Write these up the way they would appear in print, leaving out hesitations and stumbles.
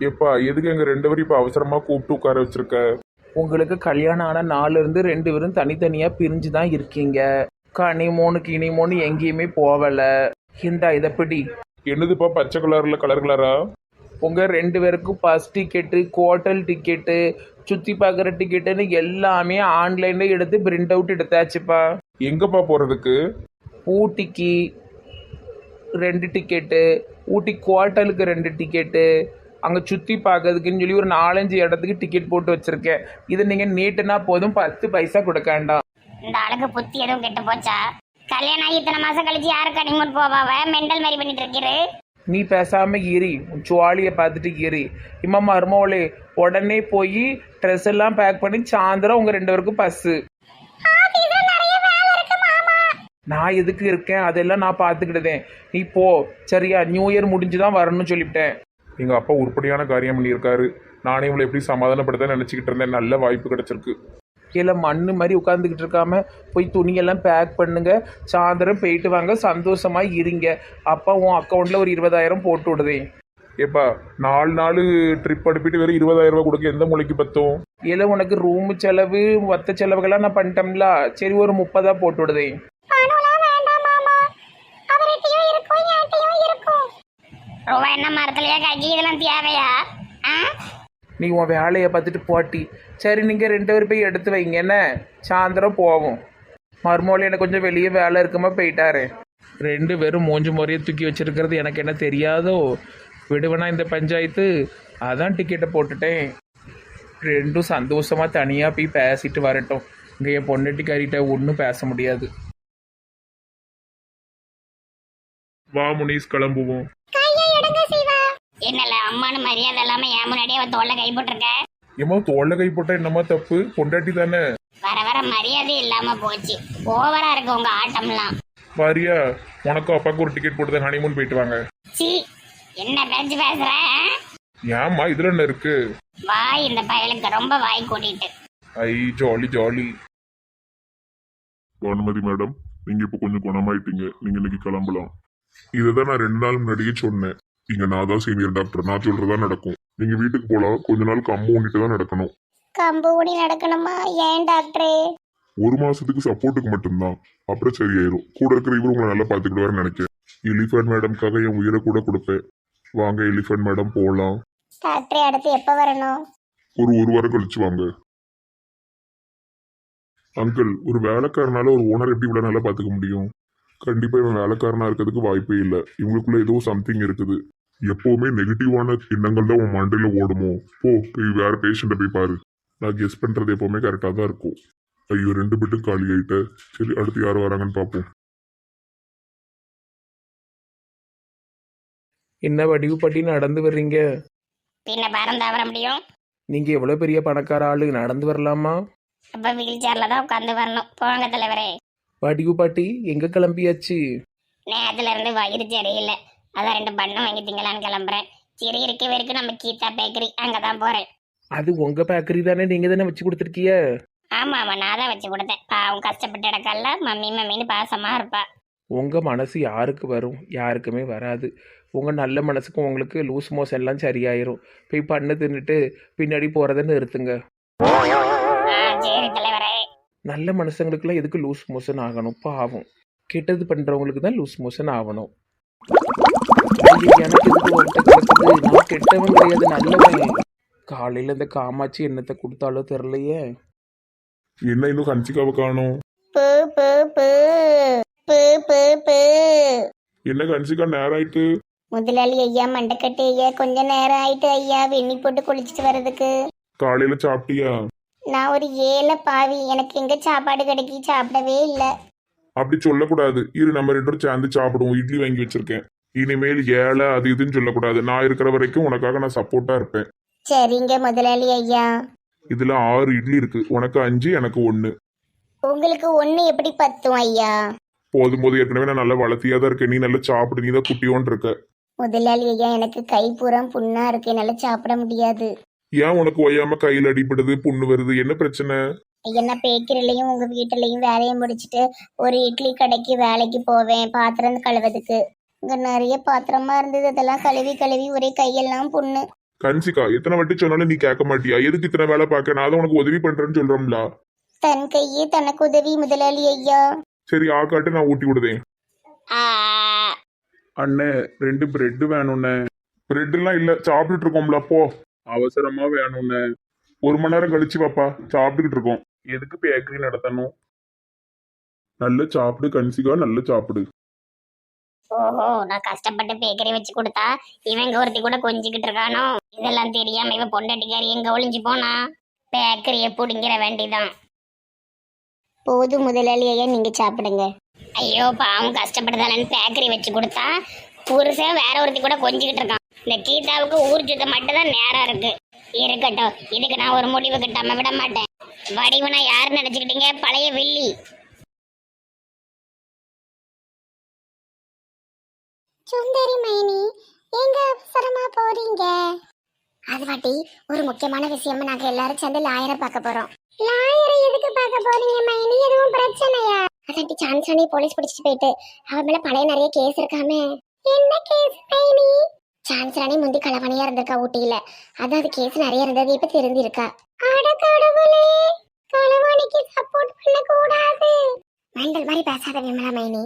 எப்பா எதுக்கு எங்க ரெண்டு பேரும் இப்ப அவசரமா கூப்பிட்டு உட்கார வச்சிருக்க? உங்களுக்கு கல்யாணம் ஆன நாள்ல இருந்து ரெண்டு பேரும் தனித்தனியா பிரிஞ்சு தான் இருக்கீங்க. கனிமோனு கினிமோனு எங்கேயுமே போகல. இந்தா இதை பிடி. என்னதுப்பா பச்சை கலர்ல கலர் கலரா? உங்க ரெண்டு பேருக்கும் பஸ் டிக்கெட்டு, ஹோட்டல் டிக்கெட்டு, சுத்தி பார்க்குற டிக்கெட்டுன்னு எல்லாமே ஆன்லைன்ல எடுத்து பிரிண்ட் அவுட் எடுத்தாச்சுப்பா. எங்கப்பா போறதுக்கு? ஊட்டிக்கு ரெண்டு டிக்கெட்டு, ஊட்டி குவார்ட்டலுக்கு ரெண்டு டிக்கெட்டு, அங்கே சுற்றி பார்க்கறதுக்குன்னு சொல்லி ஒரு 4-5 இடத்துக்கு டிக்கெட் போட்டு வச்சுருக்கேன். இது நீங்கள் நீட்டுனா போதும், 10 பைசா கொடுக்க வேண்டாம். இந்த ஆளுக்கு புத்தி எதுவும் கெட்டு போச்சா? கல்யாணம் ஆகி இத்தனை மாசம் கழிச்சு யாரு கனிமூன் போவாவ? மெண்டல் மாதிரி பண்ணிட்டு இருக்கிறு. நீ பேசாமல் ஏறி சுவாலியை பார்த்துட்டு ஏறி. இம்மா மருமவளே, உடனே போய் ட்ரெஸ் எல்லாம் பேக் பண்ணி சாயந்தரம் உங்கள் ரெண்டு பேருக்கும் பஸ்ஸு. நான் எதுக்கு இருக்கேன், அதெல்லாம் நான் பார்த்துக்கிட்டதேன். நீ போ சரியா? நியூ இயர் முடிஞ்சு தான் வரணும்னு சொல்லிவிட்டேன். எங்க அப்பா உருப்படியான காரியம் பண்ணியிருக்காரு. நானே உங்களை எப்படி சமாதானப்படுத்த நினைச்சுக்கிட்டு இருந்தேன். நல்ல வாய்ப்பு கிடைச்சிருக்கு. கீழே மண்ணு மாதிரி உட்காந்துக்கிட்டு இருக்காம போய் துணியெல்லாம் பேக் பண்ணுங்க. சாயந்தரம் போயிட்டு வாங்க, சந்தோஷமா இருங்க. அப்பா உன் அக்கௌண்ட்ல ஒரு 20,000 போட்டு விடுதேன். ஏப்பா 4 நாள் ட்ரிப் அனுப்பிட்டு வெறும் 20,000 ரூபாய் கொடுக்க எந்த மூளைக்கு பத்தும்? இல்லை உனக்கு ரூமு செலவு மற்ற செலவுகள்லாம் நான் பண்ணிட்டோம்ல. சரி ஒரு 30 போட்டு விடுதேன். ரூபா என்ன மரத்துலயா காய்ச்சி? இதெல்லாம் தேவையா? நீ உன் வேலையை பார்த்துட்டு போட்டி. சரி நீங்கள் ரெண்டு பேரும் போய் எடுத்து வைங்க, என்ன சாயந்தரம் போவோம். மறுமொழி எனக்கு கொஞ்சம் வெளியே வேலை இருக்குமா போயிட்டாரு. ரெண்டு பேரும் மூஞ்சி முறையை தூக்கி வச்சிருக்கிறது எனக்கு என்ன தெரியாதோ? விடுவேனா இந்த பஞ்சாயத்து? அதான் டிக்கெட்டை போட்டுட்டேன். ரெண்டும் சந்தோஷமாக தனியாக போய் பேசிட்டு வரட்டும். இங்கே என் பொண்ணட்டிக்காரிட்ட ஒன்றும் பேச முடியாது. வா முனீஸ், கிளம்புவோம். என்னல அம்மானு மரியாதை இல்லாம என் முன்னாடியே அவன் தோல்ல கை போட்டிருக்க. ஏமா தோல்ல கை போட்டா என்னமா தப்பு? பொண்டாட்டி தானே. வர வர மரியாதை இல்லாம போச்சு. ஓவரா இருக்கு உங்க ஆட்டம்லாம். வாரியா, உனக்கும் அப்பாவுக்கு ஒரு டிக்கெட் போட்டு ஹனிமூன் போயிட்டு வாங்க. சி, என்ன பேச்சு பேசுற? ஏம்மா இதுல என்ன இருக்கு? வாய் இந்த பயலுக்கு ரொம்ப வாய் கூட்டிட்டு. ஐ ஜாலி ஜாலி. பானுமதி மேடம், நீங்க இப்ப கொஞ்சம் குணமாயிட்டீங்க. நீங்க இன்னைக்கு கிளம்பலாம். இதுதான் நான் 2 நாள் முன்னாடியே சொன்னேன். இங்க நான் தான் சீனியர் டாக்டர், நான் சொல்றதா நடக்கும். நீங்க வீட்டுக்கு போலாம். கொஞ்ச நாள் கம்பு ஊனிட்டு தான் நடக்கணும். கம்பு ஊனி நடக்கணுமா? ஏன் டாக்டரே? 1 மாசத்துக்கு சப்போர்ட்டுக்கு மட்டும்தான். அப்புறம் சரியாயிரும். கூட இருக்கிற இவரு உங்களை நல்லா பாத்துக்கிடுவாருன்னு நினைக்கிறேன். எலிஃபண்ட் மேடம்காக என் உயிரை கூட கொடுப்பேன். வாங்க எலிஃபண்ட் மேடம் போலாம். டாக்டரே அடுத்து எப்ப வரணும்? ஒரு வாரம் கழிச்சு வாங்க. அங்கிள், ஒரு வேலைக்காரனால ஒரு ஓனர் எப்படி இவ்வளவு நல்லா பாத்துக்க முடியும்? கண்டிப்பா இவன் வேலைக்காரனா இருக்கிறதுக்கு வாய்ப்பே இல்லை. இவங்களுக்குள்ள ஏதோ சம்திங் இருக்குது. எப்பவுமே நெகட்டிவான எண்ணங்கள் தான் உன் மண்டையில ஓடுமோ? போய் வேற பேஷண்ட்டை போய் பாரு. நான் கெஸ் பண்றது எப்பவுமே கரெக்டா தான் இருக்கும். ஐயோ 2 பெட்டும் காலி ஆயிட்ட. சரி, அடுத்து யார் வராங்கன்னு பார்ப்போம். என்ன வடிவு பட்டி நடந்து வர்றீங்க? பின்ன பறந்தா வர முடியும்? நீங்க எவ்வளவு பெரிய பணக்கார ஆளு, நடந்து வரலாமா? அப்ப வீல் சேர்ல தான் உட்காந்து வரணும். போங்க தலைவரே. வடிவு பாட்டி எங்க கிளம்பியாச்சு? நேரத்துல இருந்து வயிறு சரியில்லை. அதான் 2 பண்ணம் வாங்கி திங்கலான்னு கிளம்புறேன். சரி, இருக்கவே இருக்கு நம்ம கீதா பேக்கரி, அங்கதான் போறேன். அது உங்க பேக்கரி தானே, நீங்க தானே வச்சு கொடுத்துருக்கீங்க. ஆமா ஆமா, நான் தான் வச்சு கொடுத்தேன். பாவம் கஷ்டப்பட்டு இடக்கல்ல மம்மி மம்மின்னு பாசமா இருப்பா. உங்க மனசு யாருக்கு வரும்? யாருக்குமே வராது. உங்க நல்ல மனசுக்கும் உங்களுக்கு லூஸ் மோஷன் எல்லாம் சரியாயிரும். போய் பண்ணு தின்னுட்டு பின்னாடி போறதை நிறுத்துங்க. சரி தலைவரே. நல்ல மனுஷங்களுக்குலாம் எதுக்கு லூஸ் மோஷன் ஆகணும்? பாவம். கெட்டது பண்றவங்களுக்கு தான் லூஸ் மோஷன் ஆகணும். எனக்கு எதுக்கு ஒருத்த கிடக்குது? நான் கெட்டவன் கிடையாது, நல்லவன். காலையில இந்த காமாட்சி என்னத்தை கொடுத்தாலோ தெரியலையே. என்ன இன்னும் கன்சிக்காவை காணும்? என்ன கன்சிக்கா நேரம் ஆயிட்டு? முதலாளி ஐயா, மண்டக்கட்டு ஐயா, கொஞ்சம் நேரம் ஆயிட்டு ஐயா. வெண்ணி போட்டு குளிச்சுட்டு வர்றதுக்கு. காலையில சாப்பிட்டியா? நான் ஒரு ஏழை பாவி, எனக்கு எங்க சாப்பாடு கிடைக்கி? சாப்பிடவே இல்லை. அப்படி சொல்லக்கூடாது. இரு, நம்ம 2 பேரும் சேர்ந்து சாப்பிடுவோம். இட்லி வாங்கி வச்சிருக்கேன். இனிமேல் ஏழை அது இதுன்னு சொல்லக்கூடாது. நான் இருக்கிற வரைக்கும் உனக்காக நான் சப்போர்ட்டா இருப்பேன். சரிங்க முதலாளி ஐயா. இதுல 6 இட்லி இருக்கு. உனக்கு 5, எனக்கு 1. உங்களுக்கு 1 எப்படி பத்தும் ஐயா? போது ஏற்கனவே நான் நல்லா வளர்த்தியா தான் இருக்கேன். நீ நல்லா சாப்பிடு. நீ தான் குட்டியோன்னு இருக்க. முதலாளி ஐயா, எனக்கு கை பூரா புண்ணா இருக்கு, என்னால சாப்பிட முடியாது. ஏன் உனக்கு ஒய்யாம கையில் அடிபடுது, புண்ணு வருது? என்ன பிரச்சனை? என்ன பேக்கரிலையும் உங்க வீட்டுலையும் வேலையை முடிச்சுட்டு ஒரு இட்லி கடைக்கு வேலைக்கு போவேன், பாத்திரம் கழுவதுக்கு. இங்க நிறைய பாத்திரமா இருந்தது. அதெல்லாம் கழுவி கழுவி ஒரே கையெல்லாம் புண்ணு. கன்சிகா எத்தனை வாட்டி சொன்னாலும் நீ கேட்க மாட்டியா? எதுக்கு இத்தனை வேலை பார்க்க? நான் தான் உனக்கு உதவி பண்றேன்னு சொல்றோம்ல. தன் கையே தனக்கு உதவி முதலாளி ஐயா. சரி ஆக்காட்டு, நான் ஊட்டி விடுதேன். ஆ, அண்ணே 2 பிரெட் வேணும்ண்ணே. பிரெட் எல்லாம் இல்ல, சாப்பிட்டுட்டு இருக்கோம்ல. போ, அவசரமா வேணும்ண்ணே. 1 மணி நேரம் கழிச்சு வாப்பா, சாப்பிட்டுக்கிட்டு இருக்கோம். எதுக்கு பேக்கரி நடத்தணும்? நல்ல சாப்பிடு கன்சிகா, நல்ல சாப்பிடு. ஓஹோ, நான் கஷ்டப்பட்டு பேக்கரி வச்சு கொடுத்தா இவன் ஒருத்தி கூட கொஞ்சிக்கிட்டு இருக்கானோ? இதெல்லாம் தெரியாம இவன் பொண்டாட்டிக்காரி எங்க ஒளிஞ்சு போனா? பேக்கரியை பிடிங்கிற வேண்டிதான். போதும் முதலாளி ஐயா, நீங்க சாப்பிடுங்க. ஐயோ பாவம், கஷ்டப்படுதாலன்னு பேக்கரி வச்சு கொடுத்தா புருஷன் வேற ஒருத்தி கூட கொஞ்சிக்கிட்டு இருக்கான். இந்த கீதாவுக்கு ஊர் சுத்த மட்டும் தான் நேரம் இருக்கு. இருக்கட்டும், இதுக்கு நான் ஒரு முடிவு கட்டாம விட மாட்டேன். வடிவனா யாரு நினைச்சுக்கிட்டீங்க? பழைய வில்லி. சுந்தரி மைனி, எங்க அவசரமா போறீங்க? அது வாட்டி ஒரு முக்கியமான விஷயம், நாங்க எல்லாரும் சேர்ந்து லாயரை பார்க்க போறோம். லாயரை எதுக்கு பார்க்க போறீங்க மைனி? எதுவும் பிரச்சனையா? அதாட்டி சான்சனி போலீஸ் பிடிச்சிட்டு போயிட்டு அவ மேல பழைய நிறைய கேஸ் இருக்காமே. என்ன கேஸ் மைனி? சான்சனி முந்தி களவணியா இருந்திருக்கா ஊட்டியில. அதாவது கேஸ் நிறைய இருந்தது, இப்ப திருந்தி இருக்கா. அட கடவுளே, களவாணிக்கு சப்போர்ட் பண்ண கூடாது. மெண்டல் மாதிரி பேசாத விமலா மைனி.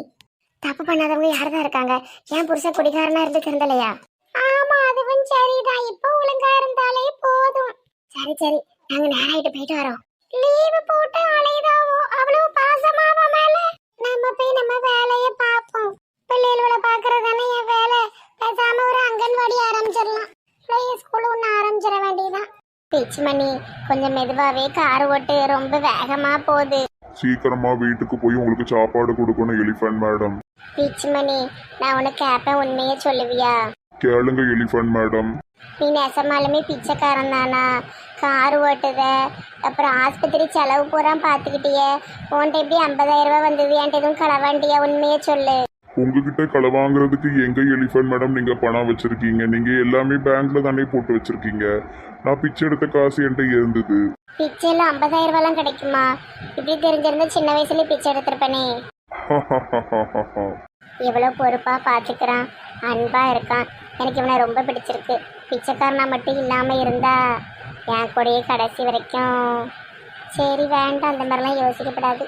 தப்பு பண்ணாதவங்க யாருதான் இருக்காங்க? என் புருஷன் குடிகாரனா இருந்து திருந்தலையா? ஆமா, அதுவும் சரிதான். இப்ப ஒழுங்கா இருந்தாலே போதும். சரி சரி, நாங்க நேராயிட்டு போயிட்டு வரோம். லீவு போட்டு அலையுதாவோ, அவ்வளவு பாசமாவ மேல. நம்ம போய் நம்ம வேலையை பார்ப்போம். பிள்ளைகளை பாக்குறதானே என் வேலை. பேசாம ஒரு அங்கன்வாடி ஆரம்பிச்சிடலாம். பிளே ஸ்கூல் ஒண்ணு ஆரம்பிச்சிட வேண்டியதான். பிச்சுமணி, கொஞ்சம் மெதுவாவே கார் ஓட்டு, ரொம்ப வேகமா போகுது. சீக்கிரமா வீட்டுக்கு போய் உங்களுக்கு சாப்பாடு கொடுக்கணும் எலிஃபண்ட் மேடம். பிச்சுமணி, நான் உனக்கு கேப்பேன், உண்மையே சொல்லுவியா? கேளுங்க எலிஃபண்ட் மேடம். நீ நெசமாலுமே பிச்சைக்காரன் தானா? கார் ஓட்டுத, அப்புறம் ஆஸ்பத்திரி செலவு பூரா பார்த்துக்கிட்டியே. உன்கிட்ட எப்படி 50,000 ரூபாய் வந்தது? என்கிட்ட எதுவும் களவாண்டியா? உண்மையே சொல்லு. உங்ககிட்ட களை வாங்குறதுக்கு எங்க எலிஃபண்ட் மேடம் நீங்க பணம் வச்சிருக்கீங்க? நீங்க எல்லாமே பேங்க்ல தானே போட்டு வச்சிருக்கீங்க. நான் பிச்சை எடுத்த காசு என்கிட்ட இருந்தது. பிச்சைல 50,000 ரூபாய்லாம் கிடைக்குமா? இப்படி தெரிஞ்சிருந்தா சின்ன வயசுல பிச்சை எடுத்திருப்பனே. எவ்வளவு பொறுப்பா பாத்துக்கிறான், அன்பா இருக்கான். எனக்கு இவனை ரொம்ப பிடிச்சிருக்கு. பிச்சைக்காரனா மட்டும் இல்லாம இருந்தா என் கூடயே கடைசி வரைக்கும். சரி வேண்டாம், அந்த மாதிரிலாம் யோசிக்கப்படாது.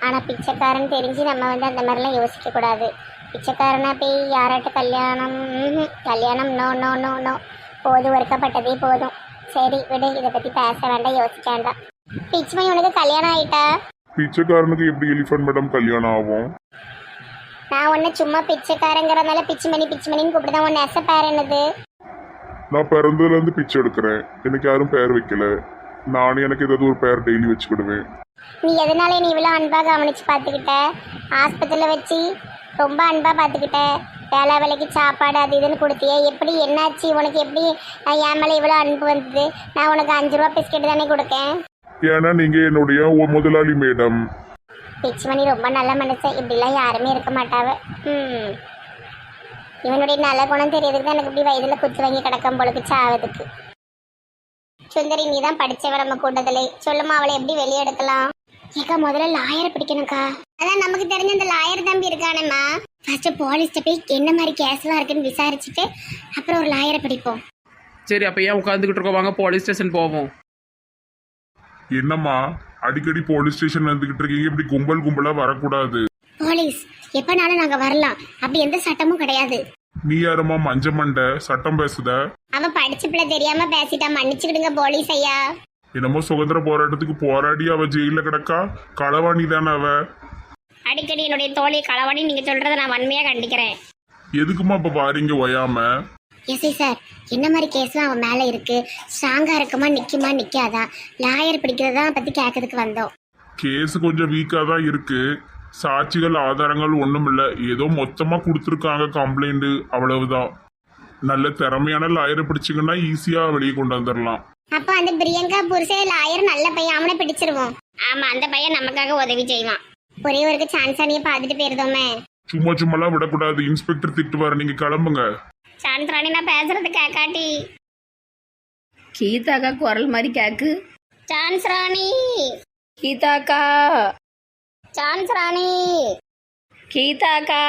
ஆனா பிச்சைக்காரன் தெரிஞ்சு நம்ம அந்த மாதிரிலாம் யோசிக்க கூடாது. பிச்சைக்காரனா போய் யாராட்ட கல்யாணம்? கல்யாணம் நோ நோ நோ நோ. போதும், ஒருக்கப்பட்டதே போதும். சரி விடு, இதை பத்தி பேச வேண்டாம், யோசிக்க வேண்டாம். பிச்சுமணி, உனக்கு கல்யாணம் ஆயிட்டா? பிச்சைக்காரனுக்கு எப்படி எலிஃபண்ட் மேடம் கல்யாணம் ஆகும்? நான் உன்னை சும்மா பிச்சைக்காரங்கிறதுனால பிச்சுமணி பிச்சுமணின்னு கூப்பிடுதான். உன் நெச பேர் என்னது? நான் பிறந்ததுல இருந்து பிச்சை எடுக்கிறேன். எனக்கு யாரும் பேர் வைக்கல. நானும் எனக்கு ஏதாவது ஒரு பேர் டெய்லி வச்சுக்கிடுவேன். நீ எதனால நீ இவ்வளோ அன்பா கவனிச்சு பார்த்துக்கிட்ட? ஆஸ்பத்திரியில் வச்சு ரொம்ப அன்பா பார்த்துக்கிட்ட. வேலை வேலைக்கு சாப்பாடு அது இதுன்னு கொடுத்தியே. எப்படி என்னாச்சு உனக்கு? எப்படி என் மேலே இவ்வளோ அன்பு வந்தது? நான் உனக்கு 5 ரூபா பிஸ்கெட் தானே கொடுக்கேன். ஏன்னா நீங்க என்னுடைய முதலாளி மேடம். பிச்சுமணி ரொம்ப நல்ல மனுஷன். இப்படிலாம் யாருமே இருக்க மாட்டாவ. இவனுடைய நல்ல குணம் தெரியறதுக்கு தான் எனக்கு இப்படி வயதுல குத்து வாங்கி கிடக்கும் பொழுது சாவதுக்கு. சுந்தரி, நீ தான் படிச்சவ நம்ம கூட்டத்திலே. சொல்லுமா, அவளை எப்படி வெளியே எடுக்கலாம்? ஏக்கா, முதல்ல லாயரை பிடிக்கணும்க்கா. அதான் நமக்கு தெரிஞ்ச அந்த லாயர் தம்பி இருக்கானேம்மா. ஃபர்ஸ்ட் போலீஸ்ட்ட போய் என்ன மாதிரி கேஸ்லாம் இருக்குன்னு விசாரிச்சுட்டு அப்புறம் ஒரு லாயரை பிடிப்போம். சரி, அப்போ ஏன் உட்காந்துக்கிட்டு இருக்கோம்? வாங்க போலீஸ் ஸ்டேஷன் போவோம். என்னம்மா அடிக்கடி போலீஸ் ஸ்டேஷன் வந்துகிட்டு இருக்கீங்க? இப்படி கும்பல் கும்பலா வரக்கூடாது. போலீஸ் எப்பனாலும் நாங்க வரலாம், அப்படி எந்த சட்டமும் கிடையாது. நீ யாரம்மா மஞ்ச மண்டை சட்டம் பேசுத? அவன் படிச்ச பிள்ளை தெரியாம பேசிட்டா, மன்னிச்சுக்கிடுங்க போலீஸ் ஐயா. என்னமோ சுதந்திர போராட்டத்துக்கு போராடி அவ ஜெயில கிடக்கா. களவாணி தானே அவ. அடிக்கடி என்னுடைய தோழி களவாணி நீங்க சொல்றதை நான் வன்மையா கண்டிக்கிறேன். எதுக்குமா இப்ப பாருங்க ஒயாம? எஸ்ஐ சார், என்ன மாதிரி கேஸ்லாம் அவன் மேல இருக்கு? ஸ்ட்ராங்கா இருக்குமா, நிக்குமா நிக்காதா? லாயர் பிடிக்கிறதா பத்தி கேட்கறதுக்கு வந்தோம். கேஸ் கொஞ்சம் வீக்கா தான் இருக்கு. சாட்சிகள் ஆதாரங்கள் ஒண்ணும் இல்ல. ஏதோ மொத்தமா கொடுத்துருக்காங்க கம்ப்ளைண்ட், அவ்வளவுதான். நல்ல திறமையான லாயரை பிடிச்சிங்கன்னா ஈஸியா வெளியே கொண்டு வந்துடலாம். அப்ப அந்த பிரியங்கா புருஷே லாயர் நல்ல பையன், அவனை பிடிச்சிருவோம். ஆமா, அந்த பையன் நமக்காக உதவி செய்வான். ஒரே ஒரு சான்சானிய பாத்துட்டு போயிருந்தோமே. சும்மா சும்மாலாம் விடக்கூடாது. இன்ஸ்பெக்டர் திட்டுவாரு. நீங்க கிளம்புங்க. சான்சராணி, நான் பேசுறது கேட்காட்டி. கீதாக்கா குரல் மாதிரி கேக்கு. சான்சராணி, கீதாக்கா, சான்சராணி, கீதாக்கா.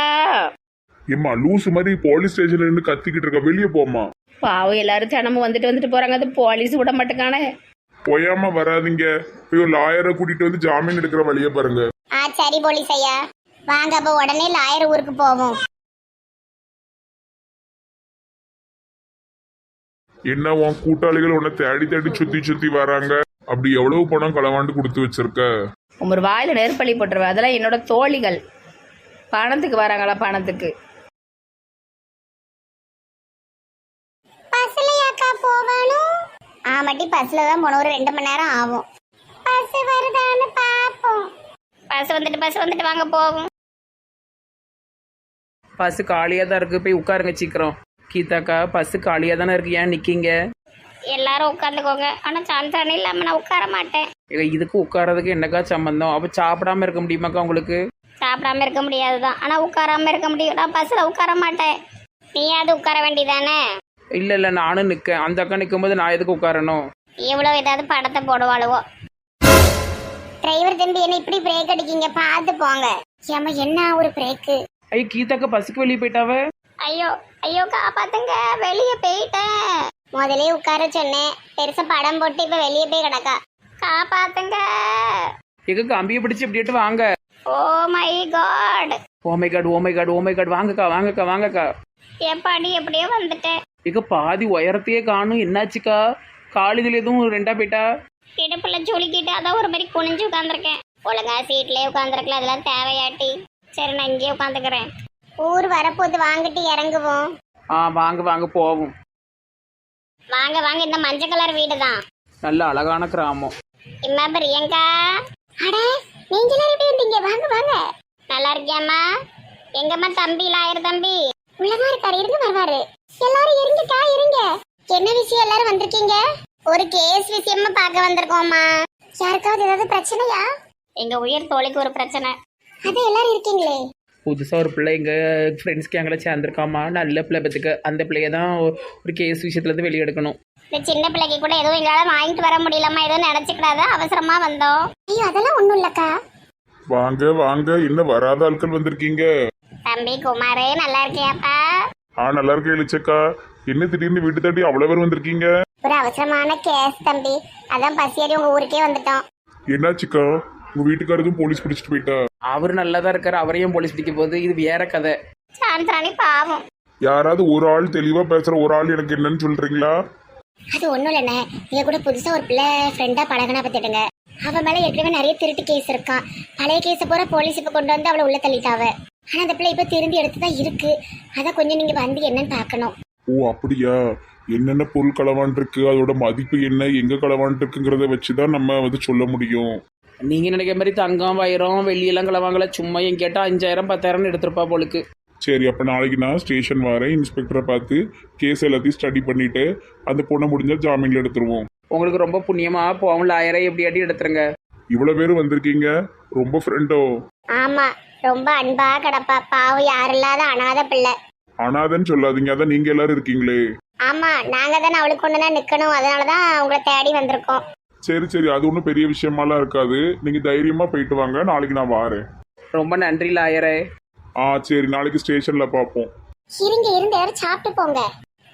ஏம்மா லூசு மாதிரி போலீஸ் ஸ்டேஷன்ல இருந்து கத்திக்கிட்டு இருக்க, வெளியே போமா. பாவம் எல்லாரும் தினமும் வந்துட்டு வந்துட்டு போறாங்க, அது போலீஸ் விட மாட்டேங்கானே. போயாம வராதீங்க. போய் லாயரை கூட்டிட்டு வந்து ஜாமீன் எடுக்கிற வழியை பாருங்க. சரி போலீஸ் ஐயா, வாங்க அப்ப உடனே லாயர் ஊருக்கு போவோம். என்ன உன் கூட்டாளிகள் உன்னை தேடி தேடி சுத்தி சுத்தி வராங்க? அப்படி எவ்வளவு பணம் களவாண்டு கொடுத்து வச்சிருக்க? ஒரு வாயில நெருப்பள்ளி போட்டுருவேன். அதெல்லாம் என்னோட தோழிகள். பணத்துக்கு வராங்களா? பணத்துக்கு. பஸ்லயாக்கா போகணும்? ஆமாட்டி, பஸ்ல தான் போன ஒரு 2 மணி நேரம் ஆகும். பஸ் வருதான்னு பாப்போம். பஸ் வந்துட்டு வாங்க போவோம். பஸ் காலியாக தான் இருக்குது, போய் உட்காருங்க சீக்கிரம். கீதாக்கா, பஸ் காலியாக தானே இருக்கு, ஏன் நிற்கிங்க? எல்லாரும் உட்காந்துக்கோங்க. ஆனா சான்சானே இல்லாம நான் உட்கார மாட்டேன். இதுக்கு உட்காரதுக்கு என்னக்கா சம்பந்தம்? அப்போ சாப்பிடாம இருக்க முடியுமாக்கா உங்களுக்கு? சாப்பிடாம இருக்க முடியாதுதான், ஆனா உட்காராம இருக்க முடியும். நான் பஸ்ல உட்கார மாட்டேன். நீயாவது உட்கார வேண்டியதானே? இல்லை இல்லை, நானும் நிற்கேன். அந்த அக்கா நிற்கும்போது நான் எதுக்கு உட்காரணும்? எவ்வளவு ஏதாவது படத்தை போடுவாளுவோ. டிரைவர் தம்பி, என்ன இப்படி பிரேக் அடிக்கீங்க? பார்த்து போங்க. ஏமா என்ன ஒரு பிரேக்கு? ஐயோ, கீதாக்கா பஸ்ஸுக்கு வெளியே போயிட்டாவ. ஐயோ ஐயோ, காப்பாத்துங்க, வெளியே போயிட்டேன். முதலே உட்கார சொன்னேன், பெருசா படம் போட்டு இப்ப வெளியே போய் கிடக்கா. காப்பாத்துங்க. எங்க கம்பியை பிடிச்சி இப்படிட்டு வாங்க. Oh my god. Oh my god, oh my god, oh my god. வாங்கக்கா வாங்கக்கா வாங்கக்கா. எப்பாடி எப்படியோ வந்துட்டேன். எங்க பாதி உயரத்தையே காணும், என்னாச்சுக்கா? காலிதில் எதுவும் ரெண்டா போயிட்டா? இடுப்புல சுளுக்கிட்டு அதான் ஒரு மாதிரி குனிஞ்சு உட்காந்துருக்கேன். ஒழுங்கா சீட்லயே உட்காந்துருக்கலாம், அதெல்லாம் தேவையாட்டி. சரி, நான் இங்கேயே உட்காந்துக்கிறேன். ஊர் வரப்போது, வாங்கிட்டு இறங்குவோம். வாங்க வாங்க போவோம். வாங்க வாங்க, இந்த மஞ்சள் கலர் வீடு தான். நல்ல அழகான கிராமம். இம்மா பிரியங்கா. அட, நீங்க எல்லாரும் எப்படி இருந்தீங்க? வாங்க வாங்க. நல்லா இருக்கியாம்மா? எங்கம்மா தம்பி, லாயர் தம்பி? உள்ளதான் இருக்காரு, இருங்க வருவாரு. எல்லாரும் இருங்கக்கா, இருங்க. என்ன விஷயம் எல்லாரும் வந்திருக்கீங்க? ஒரு கேஸ் விஷயமா பார்க்க வந்திருக்கோம்மா. யாருக்காவது ஏதாவது பிரச்சனையா? எங்க உயிர் தோழிக்கு ஒரு பிரச்சனை. அது எல்லாரும் இருக்கீங்களே. புதுசாக ஒரு பிள்ளை எங்கள் ஃப்ரெண்ட்ஸ் கேங்கில் சேர்ந்துருக்காமா. நல்ல பிள்ளை பத்துக்கு. அந்த பிள்ளைய தான் ஒரு கேஸ் விஷயத்துலேருந்து வெளியே எடுக்கணும். இந்த சின்ன பிள்ளைக்கு கூட எதுவும் எங்களால வாங்கிட்டு வர முடியலம்மா. எதுவும் நினைச்சுக்கூடாது, அவசரமா வந்தோம். ஐயோ, அதெல்லாம் ஒண்ணும் இல்லக்கா. வாங்க வாங்க, என்ன வராத ஆட்கள் வந்திருக்கீங்க? தம்பி குமாரே, நல்லா இருக்கியாப்பா? நல்லா இருக்கேன் இளிச்சக்கா. என்ன திடீர்னு வீட்டு தாட்டி அவ்வளவு பேர் வந்திருக்கீங்க? ஒரு அவசரமான கேஸ் தம்பி, அதான் பஸ் ஏறி உங்க ஊருக்கே வந்துட்டோம். என்னாச்சுக்கா? உங்க வீட்டுக்காரதும் போலீஸ் பிடிச்சிட்டு போயிட்டா? அவர் நல்லா தான் இருக்கார், அவரையும் போலீஸ் பிடிக்க போகுது. இது வேற கதை. சாந்தானி பாவம். யாராவது ஒரு ஆள் தெளிவா பேசுற ஒரு ஆள் எனக்கு என்னன்னு சொல்றீங்களா? அது ஒண்ணும் இல்லைண்ணே, நீங்க கூட புதுசா ஒரு பிள்ளை ஃப்ரெண்டா பழகினா பத்திடுங்க. அவ மேல ஏற்கனவே நிறைய திருட்டு கேஸ் இருக்கான். பழைய கேஸ பூரா போலீஸ் இப்ப கொண்டு வந்து அவளை உள்ள தள்ளிட்டாவ. ஆனா அந்த பிள்ளை இப்ப திரும்பி எடுத்துதான் இருக்கு. அதான் கொஞ்சம் நீங்க வந்து என்னன்னு பாக்கணும். ஓ அப்படியா? என்னென்ன பொருள் களவான் இருக்கு, அதோட மதிப்பு என்ன, எங்க களவான் இருக்குங்கிறத வச்சுதான் நம்ம வந்து சொல்ல முடியும். நீங்கள் நினைக்கிற மாதிரி தங்கம் வைரம் வெள்ளியெல்லாம் கிளவாங்கள, சும்மா என் கேட்டால் 5000 10,000 எடுத்திருப்பா போலுக்கு. சரி, அப்ப நாளைக்கு நான் ஸ்டேஷன் வரேன். இன்ஸ்பெக்டரை பார்த்து கேஸ் எல்லாத்தையும் ஸ்டடி பண்ணிட்டு அந்த பொண்ணை முடிஞ்சா ஜாமீன்ல எடுத்துருவோம். உங்களுக்கு ரொம்ப புண்ணியமா போவோம். லாயரை எப்படியாட்டி எடுத்துருங்க. இவ்வளவு பேர் வந்திருக்கீங்க, ரொம்ப ஃப்ரெண்டோ? ஆமா, ரொம்ப அன்பா கிடப்பா. பாவம், யாரும் இல்லாத அனாத பிள்ளை. அனாதன்னு சொல்லாதீங்க, அதான் நீங்க எல்லாரும் இருக்கீங்களே. ஆமா, நாங்க தானே அவளுக்கு ஒண்ணுதான் நிக்கணும். அதனாலதான் உங்களை தேடி வந்திருக்கோம். சரி சரி, அது ஒன்றும் பெரிய விஷயமாலாம் இருக்காது. நீங்க தைரியமா போயிட்டு வாங்க, நாளைக்கு நான் வாரேன். ரொம்ப நன்றி லாயரே. சரி, நாளைக்கு ஸ்டேஷன்ல பார்ப்போம். இருங்க இருங்க, யாரும் சாப்பிட்டு போங்க.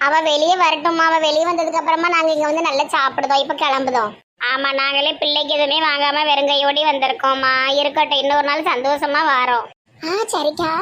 அவ வெளியே வரட்டுமா? அவ வெளியே வந்ததுக்கு அப்புறமா நாங்க இங்க வந்து நல்லா சாப்பிடுதோம். இப்ப கிளம்புதோம். ஆமா, நாங்களே பிள்ளைக்கு எதுவுமே வாங்காம வெறுங்கையோடி வந்திருக்கோம்மா. இருக்கட்டும், இன்னொரு நாள் சந்தோஷமா வாரோம். சரிக்கா.